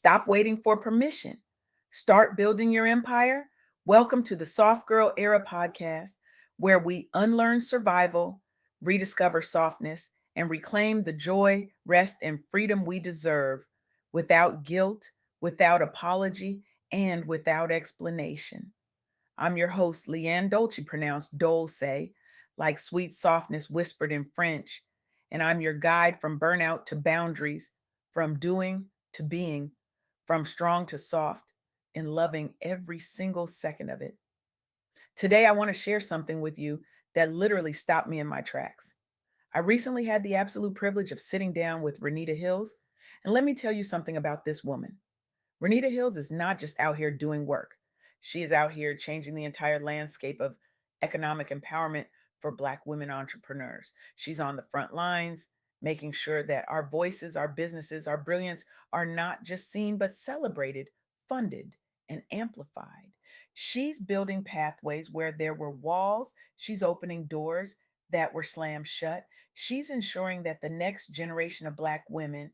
Stop waiting for permission. Start building your empire. Welcome to the Soft Girl Era podcast, where we unlearn survival, rediscover softness, and reclaim the joy, rest, and freedom we deserve without guilt, without apology, and without explanation. I'm your host, LeAnne Dolce, pronounced Dolce, like sweet softness whispered in French. And I'm your guide from burnout to boundaries, from doing to being, from strong to soft, and loving every single second of it. Today, I want to share something with you that literally stopped me in my tracks. I recently had the absolute privilege of sitting down with Renita Hills. And let me tell you something about this woman. Renita Hills is not just out here doing work. She is out here changing the entire landscape of economic empowerment for Black women entrepreneurs. She's on the front lines, making sure that our voices, our businesses, our brilliance are not just seen, but celebrated, funded, and amplified. She's building pathways where there were walls. She's opening doors that were slammed shut. She's ensuring that the next generation of Black women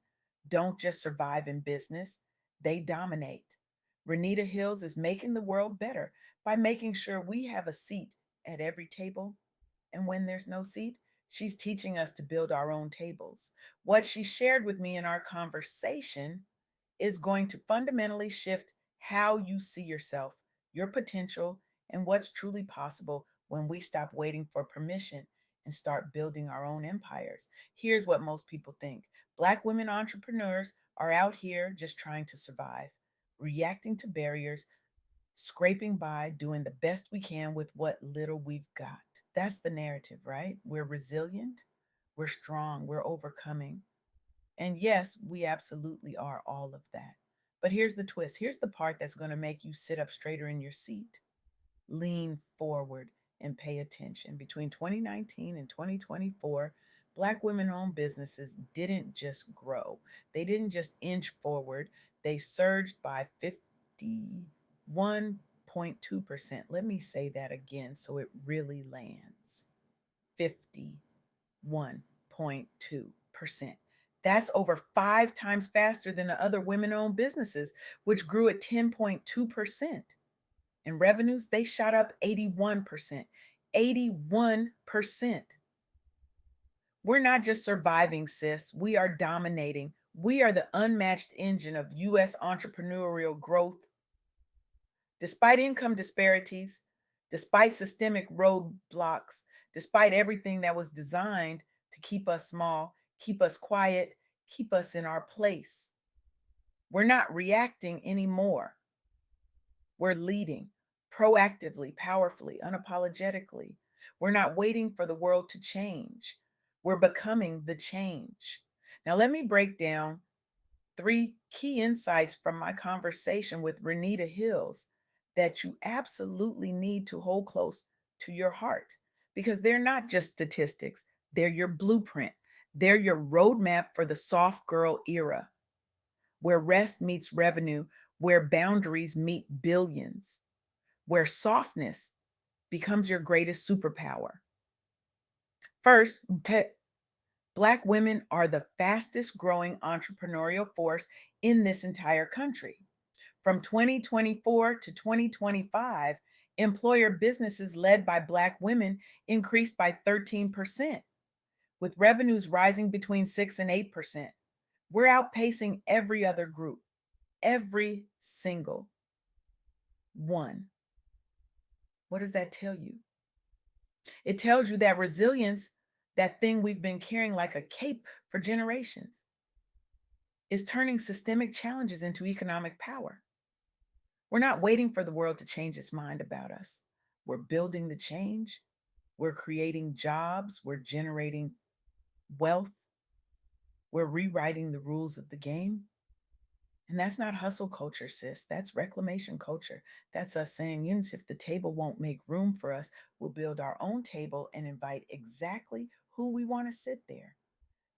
don't just survive in business, they dominate. Renita Hills is making the world better by making sure we have a seat at every table. And when there's no seat, she's teaching us to build our own tables. What she shared with me in our conversation is going to fundamentally shift how you see yourself, your potential, and what's truly possible when we stop waiting for permission and start building our own empires. Here's what most people think: Black women entrepreneurs are out here just trying to survive, reacting to barriers, scraping by, doing the best we can with what little we've got. That's the narrative, right? We're resilient, we're strong, we're overcoming. And yes, we absolutely are all of that. But here's the twist. Here's the part that's going to make you sit up straighter in your seat. Lean forward and pay attention. Between 2019 and 2024, Black women owned businesses didn't just grow, they didn't just inch forward, they surged by 51.2%. Let me say that again so it really lands. 51.2%. That's over 5 times faster than the other women owned businesses, which grew at 10.2%. In revenues, they shot up 81%. 81%. We're not just surviving, sis. We are dominating. We are the unmatched engine of U.S. entrepreneurial growth. Despite income disparities, despite systemic roadblocks, despite everything that was designed to keep us small, keep us quiet, keep us in our place, we're not reacting anymore. We're leading proactively, powerfully, unapologetically. We're not waiting for the world to change. We're becoming the change. Now, let me break down 3 key insights from my conversation with Renita Hills that you absolutely need to hold close to your heart, because they're not just statistics, they're your blueprint. They're your roadmap for the soft girl era, where rest meets revenue, where boundaries meet billions, where softness becomes your greatest superpower. First, Black women are the fastest growing entrepreneurial force in this entire country. From 2024 to 2025, employer businesses led by Black women increased by 13%, with revenues rising between 6 and 8%. We're outpacing every other group, every single one. What does that tell you? It tells you that resilience, that thing we've been carrying like a cape for generations, is turning systemic challenges into economic power. We're not waiting for the world to change its mind about us. We're building the change. We're creating jobs. We're generating wealth. We're rewriting the rules of the game. And that's not hustle culture, sis. That's reclamation culture. That's us saying, Eunice, if the table won't make room for us, we'll build our own table and invite exactly who we want to sit there.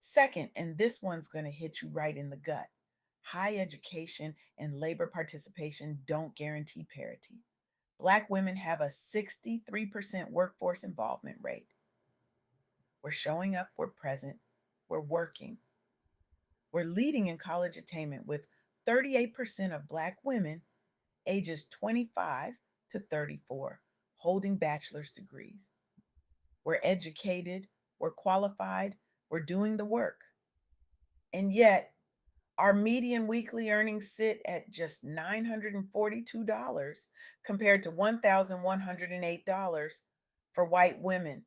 Second, and this one's going to hit you right in the gut: high education and labor participation don't guarantee parity. Black women have a 63% workforce involvement rate. We're showing up, we're present, we're working. We're leading in college attainment with 38% of Black women ages 25 to 34 holding bachelor's degrees. We're educated, we're qualified, we're doing the work. And yet, our median weekly earnings sit at just $942 compared to $1,108 for white women.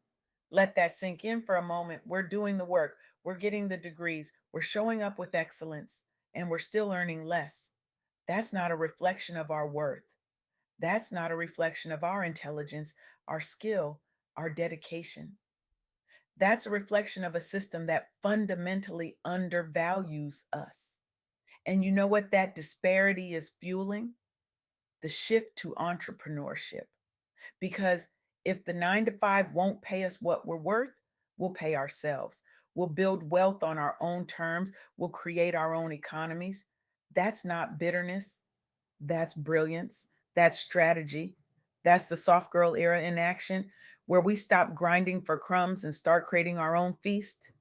Let that sink in for a moment. We're doing the work, we're getting the degrees, we're showing up with excellence, and we're still earning less. That's not a reflection of our worth. That's not a reflection of our intelligence, our skill, our dedication. That's a reflection of a system that fundamentally undervalues us. And you know what that disparity is fueling? The shift to entrepreneurship. Because if the 9 to 5 won't pay us what we're worth, we'll pay ourselves. We'll build wealth on our own terms. We'll create our own economies. That's not bitterness. That's brilliance. That's strategy. That's the soft girl era in action, where we stop grinding for crumbs and start creating our own feast.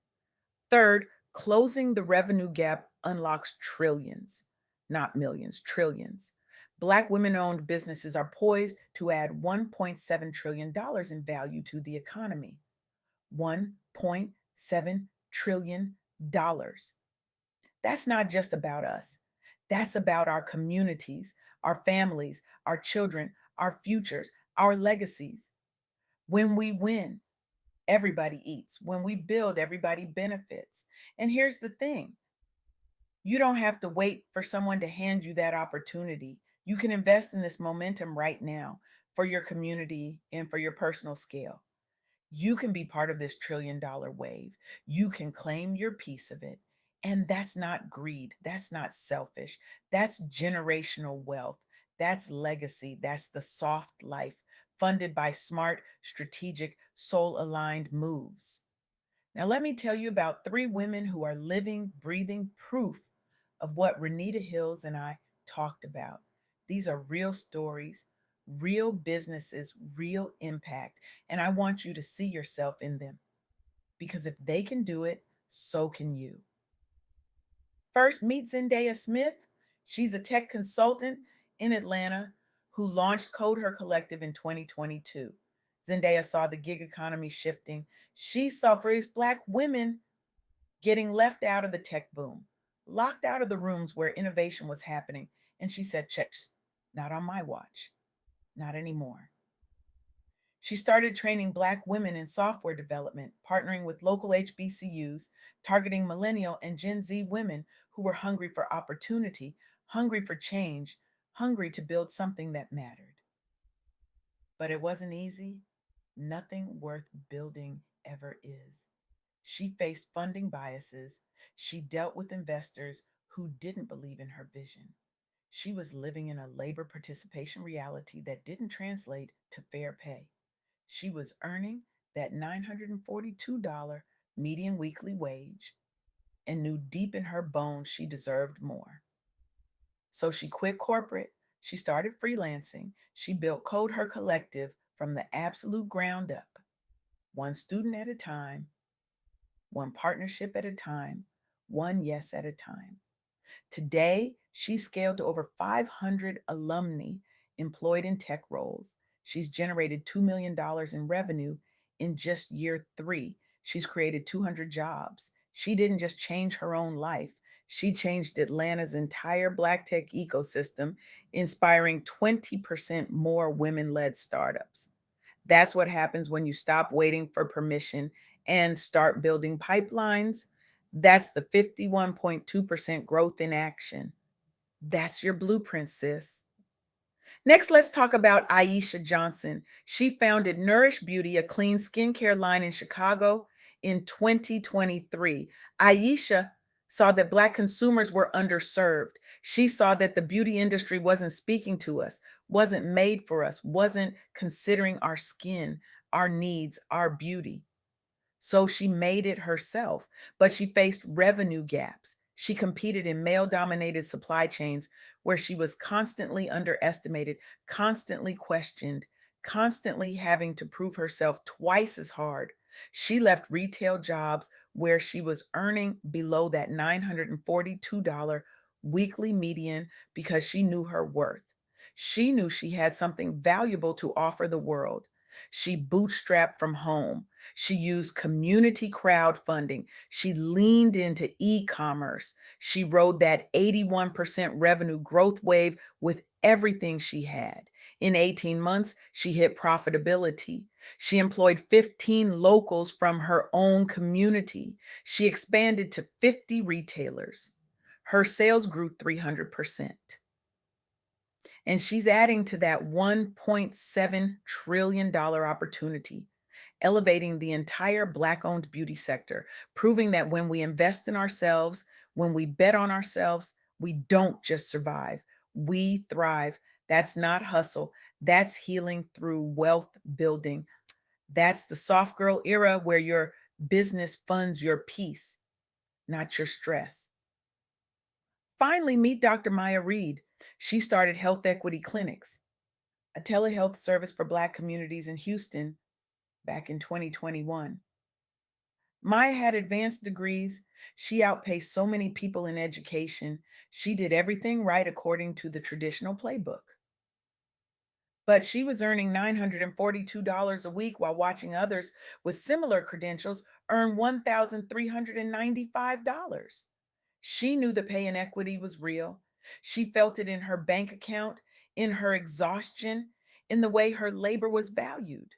Third, closing the revenue gap unlocks trillions, not millions, trillions. Black women owned businesses are poised to add $1.7 trillion in value to the economy. $1.7 trillion. That's not just about us, that's about our communities, our families, our children, our futures, our legacies. When we win, everybody eats. When we build, everybody benefits. And here's the thing, you don't have to wait for someone to hand you that opportunity. You can invest in this momentum right now for your community and for your personal scale. You can be part of this $1 trillion wave. You can claim your piece of it. And that's not greed. That's not selfish. That's generational wealth. That's legacy. That's the soft life funded by smart, strategic, soul aligned moves. Now, let me tell you about 3 women who are living, breathing proof of what Renita Hills and I talked about. These are real stories, real businesses, real impact, and I want you to see yourself in them because if they can do it, so can you. First, meet Zendaya Smith. She's a tech consultant in Atlanta who launched Code Her Collective in 2022. Zendaya saw the gig economy shifting. She saw various Black women getting left out of the tech boom, locked out of the rooms where innovation was happening. And she said, checks, not on my watch, not anymore. She started training Black women in software development, partnering with local HBCUs, targeting millennial and Gen Z women who were hungry for opportunity, hungry for change, hungry to build something that mattered. But it wasn't easy. Nothing worth building ever is. She faced funding biases. She dealt with investors who didn't believe in her vision. She was living in a labor participation reality that didn't translate to fair pay. She was earning that $942 median weekly wage and knew deep in her bones she deserved more. So she quit corporate. She started freelancing. She built Code Her Collective from the absolute ground up, one student at a time, one partnership at a time, one yes at a time. Today, she's scaled to over 500 alumni employed in tech roles. She's generated $2 million in revenue in just year 3. She's created 200 jobs. She didn't just change her own life, she changed Atlanta's entire Black tech ecosystem, inspiring 20% more women led startups. That's what happens when you stop waiting for permission and start building pipelines. That's the 51.2% growth in action. That's your blueprint, sis. Next, let's talk about Aisha Johnson. She founded Nourish Beauty, a clean skincare line in Chicago in 2023. Aisha saw that Black consumers were underserved. She saw that the beauty industry wasn't speaking to us, wasn't made for us, wasn't considering our skin, our needs, our beauty. So she made it herself, but she faced revenue gaps. She competed in male dominated supply chains where she was constantly underestimated, constantly questioned, constantly having to prove herself twice as hard. She left retail jobs where she was earning below that $942 weekly median because she knew her worth. She knew she had something valuable to offer the world. She bootstrapped from home. She used community crowdfunding. She leaned into e commerce. She rode that 81% revenue growth wave with everything she had. In 18 months, she hit profitability. She employed 15 locals from her own community. She expanded to 50 retailers. Her sales grew 300%. And she's adding to that $1.7 trillion opportunity, elevating the entire Black owned beauty sector, proving that when we invest in ourselves, when we bet on ourselves, we don't just survive, we thrive. That's not hustle, that's healing through wealth building. That's the soft girl era where your business funds your peace, not your stress. Finally, meet Dr. Maya Reed. She started Health Equity Clinics, a telehealth service for Black communities in Houston back in 2021. Maya had advanced degrees. She outpaced so many people in education. She did everything right according to the traditional playbook. But she was earning $942 a week while watching others with similar credentials earn $1,395. She knew the pay inequity was real. She felt it in her bank account, in her exhaustion, in the way her labor was valued.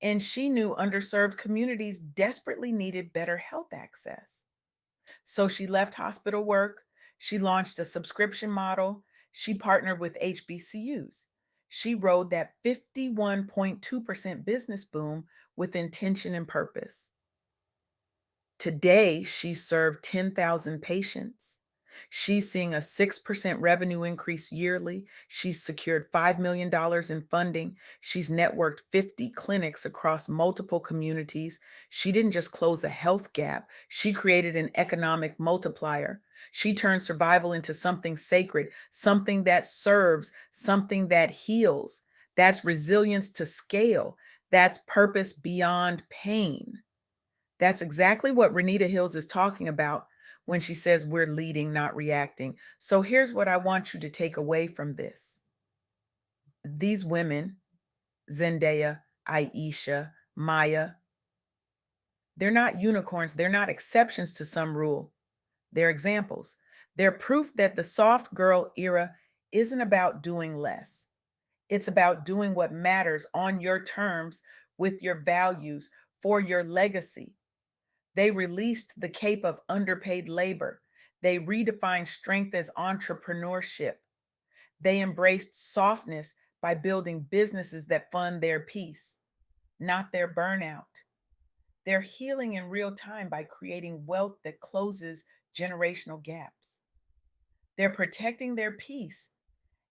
And she knew underserved communities desperately needed better health access. So she left hospital work. She launched a subscription model. She partnered with HBCUs. She rode that 51.2% business boom with intention and purpose. Today, she served 10,000 patients. She's seeing a 6% revenue increase yearly. She's secured $5 million in funding. She's networked 50 clinics across multiple communities. She didn't just close a health gap, she created an economic multiplier. She turned survival into something sacred, something that serves, something that heals. That's resilience to scale. That's purpose beyond pain. That's exactly what Renita Hills is talking about when she says we're leading, not reacting. So here's what I want you to take away from this. These women, Zendaya, Aisha, Maya, they're not unicorns. They're not exceptions to some rule. They're examples. They're proof that the soft girl era isn't about doing less. It's about doing what matters on your terms, with your values, for your legacy. They released the cape of underpaid labor. They redefined strength as entrepreneurship. They embraced softness by building businesses that fund their peace, not their burnout. They're healing in real time by creating wealth that closes generational gaps. They're protecting their peace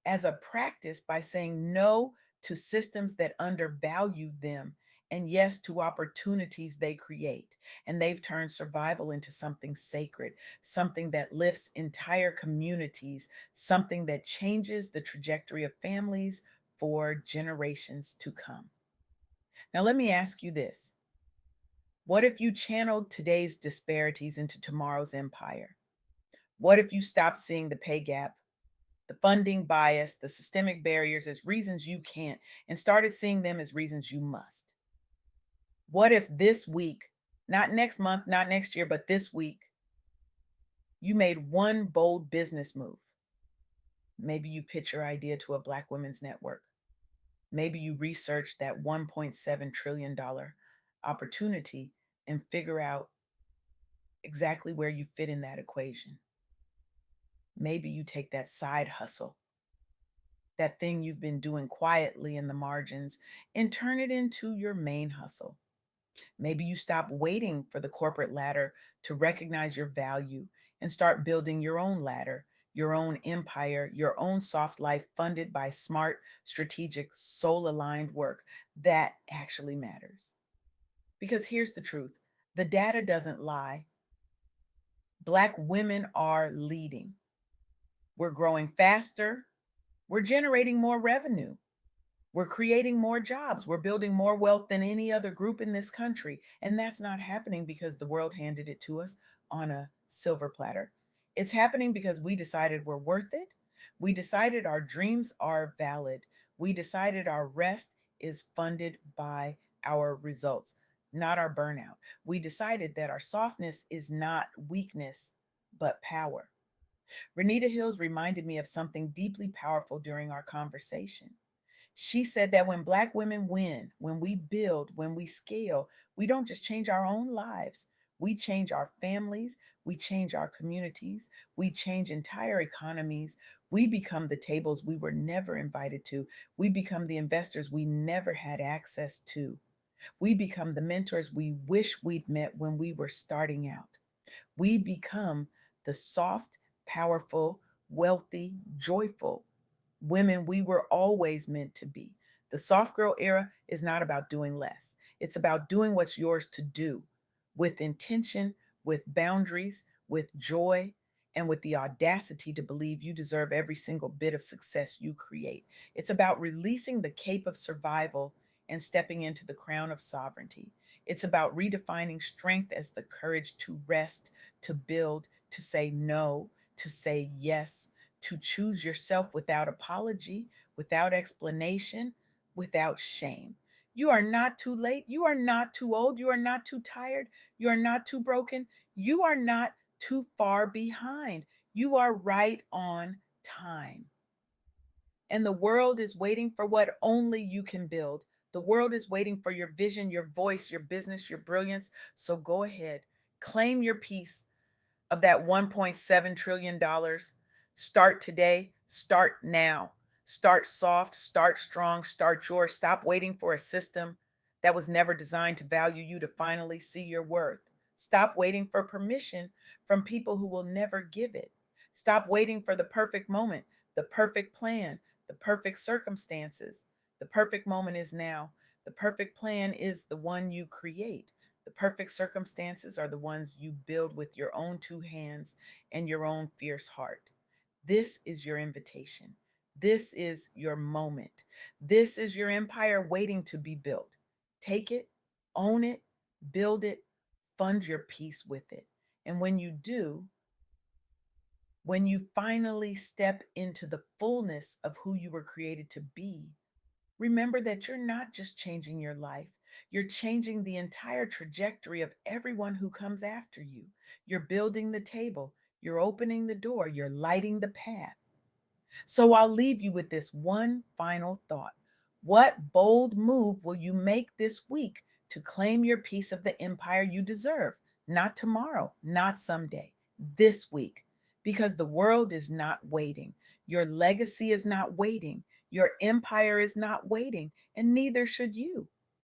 as a practice by saying no to systems that undervalue them and yes to opportunities they create. And they've turned survival into something sacred, something that lifts entire communities, something that changes the trajectory of families for generations to come. Now, let me ask you this. What if you channeled today's disparities into tomorrow's empire? What if you stopped seeing the pay gap, the funding bias, the systemic barriers as reasons you can't, and started seeing them as reasons you must? What if this week, not next month, not next year, but this week, you made one bold business move? Maybe you pitch your idea to a Black women's network. Maybe you research that $1.7 trillion opportunity and figure out exactly where you fit in that equation. Maybe you take that side hustle, that thing you've been doing quietly in the margins, and turn it into your main hustle. Maybe you stop waiting for the corporate ladder to recognize your value and start building your own ladder, your own empire, your own soft life funded by smart, strategic, soul aligned work that actually matters. Because here's the truth, the data doesn't lie. Black women are leading. We're growing faster. We're generating more revenue. We're creating more jobs. We're building more wealth than any other group in this country. And that's not happening because the world handed it to us on a silver platter. It's happening because we decided we're worth it. We decided our dreams are valid. We decided our rest is funded by our results, not our burnout. We decided that our softness is not weakness, but power. Renita Hills reminded me of something deeply powerful during our conversation. She said that when Black women win, when we build, when we scale, we don't just change our own lives, we change our families, we change our communities, we change entire economies. We become the tables we were never invited to. We become the investors we never had access to. We become the mentors we wish we'd met when we were starting out. We become the soft, powerful, wealthy, joyful women we were always meant to be. The soft girl era is not about doing less, it's about doing what's yours to do with intention, with boundaries, with joy, and with the audacity to believe you deserve every single bit of success you create. It's about releasing the cape of survival and stepping into the crown of sovereignty. It's about redefining strength as the courage to rest, to build, to say no, to say yes, to choose yourself without apology, without explanation, without shame. You are not too late. You are not too old. You are not too tired. You are not too broken. You are not too far behind. You are right on time. And the world is waiting for what only you can build. The world is waiting for your vision, your voice, your business, your brilliance. So go ahead, claim your piece of that $1.7 trillion. Start today, start now. Start soft, start strong, start yours. Stop waiting for a system that was never designed to value you to finally see your worth. Stop waiting for permission from people who will never give it. Stop waiting for the perfect moment, the perfect plan, the perfect circumstances. The perfect moment is now. The perfect plan is the one you create. The perfect circumstances are the ones you build with your own two hands and your own fierce heart. This is your invitation. This is your moment. This is your empire waiting to be built. Take it, own it, build it, fund your peace with it. And when you do, when you finally step into the fullness of who you were created to be, remember that you're not just changing your life, you're changing the entire trajectory of everyone who comes after you. You're building the table, you're opening the door, you're lighting the path. So I'll leave you with this one final thought. What bold move will you make this week to claim your piece of the empire you deserve? Not tomorrow, not someday, this week. Because the world is not waiting. Your legacy is not waiting. Your empire is not waiting, and neither should you.